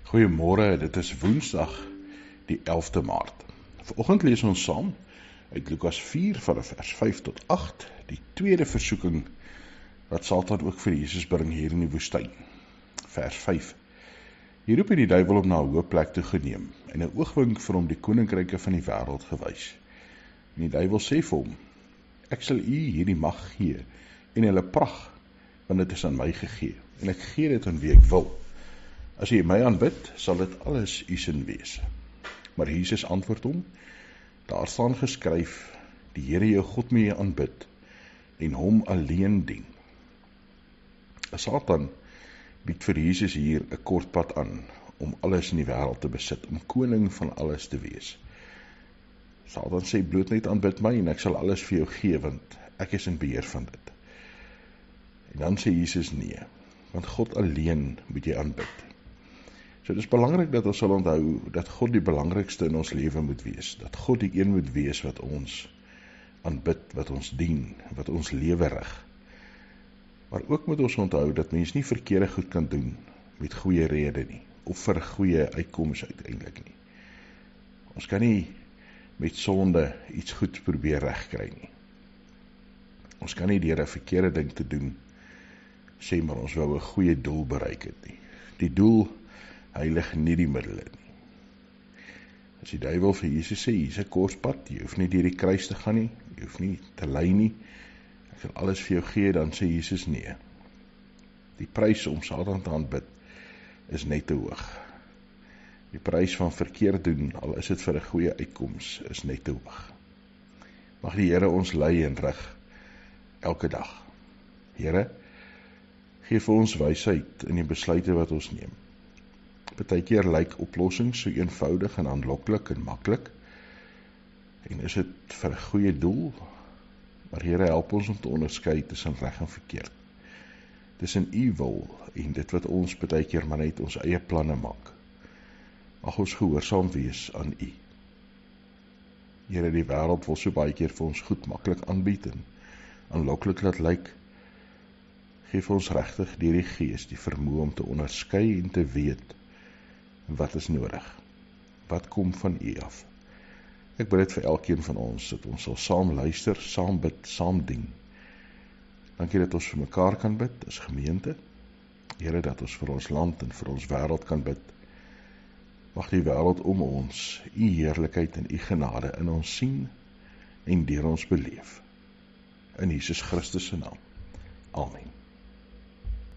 Goeiemôre, dit is Woensdag, die 11de Maart. Vanoggend lees ons saam uit Lukas 4 van vers 5 tot 8, die tweede versoeking wat Satan ook vir Jesus bring hier in die woestyn. Vers 5. Hier roep hy die duiwel om na 'n hoë plek toe geneem en 'n oogwink vir hom die koninkryke van die wêreld gewys. En die duiwel sê vir hom: Ek sal u hierdie mag gee en hulle pragt, want dit is aan my gegee en ek gee dit aan wie ek wil. As jy my aanbid, sal dit alles u sin wees. Maar Jesus antwoord hom: Daar staan geskryf, die Here jou God moet jy aanbid en hom alleen dien. Satan bied vir Jesus hier 'n kort pad aan om alles in die wêreld te besit, om koning van alles te wees. Satan sê bloot net aanbid my en ek sal alles vir jou gee, want ek is in beheer van dit. En dan sê Jesus nee, want God alleen moet jy aanbid. So dit is belangrik dat ons sal onthou dat God die belangrikste in ons lewe moet wees, dat God die een moet wees wat ons aanbid, wat ons dien, wat ons lewe rig. Maar ook moet ons onthou dat mens nie verkeerde goed kan doen met goeie rede nie, of vir goeie uitkoms uiteindelik nie. Ons kan nie met sonde iets goed probeer regkry nie. Ons kan nie deur 'n verkeerde ding te doen sê maar ons wou 'n goeie doel bereik het nie. Die doel heilig nie die middele nie. As die duiwel vir Jesus sê, hier is 'n korspad, jy hoef nie deur die kruis te gaan nie, jy hoef nie te ly nie, ek sal alles vir jou gee, dan sê Jesus nee. Die prys om Satan te aanbid is net te hoog. Die prys van verkeerd doen, al is dit vir 'n goeie uitkoms, is net te hoog. Mag die Here ons lei en rig elke dag. Here, gee vir ons wysheid in die besluite wat ons neem. Partykeer lyk oplossings so eenvoudig en aanloklik en maklik, en is dit vir 'n goeie doel, maar Here, help ons om te onderskei tussen reg en verkeerd, tussen u wil en dit wat ons partykeer maar net ons eie planne maak. Mag ons gehoorsaam wees aan u. Here, die wêreld wil so baie keer vir ons goed maklik aanbied en aanloklik laat lyk. Geef ons regtig deur die Gees die vermoë om te onderskei en te weet wat is nodig, wat kom van u af. Ek bid dit vir elkeen van ons, dat ons sal saam luister, saam bid, saam dien. Dankie dat ons vir mekaar kan bid, as gemeente. Here, dat ons vir ons land en vir ons wêreld kan bid. Mag die wêreld om ons u heerlikheid en u genade in ons sien en deur ons beleef. In Jesus Christus se naam. Amen.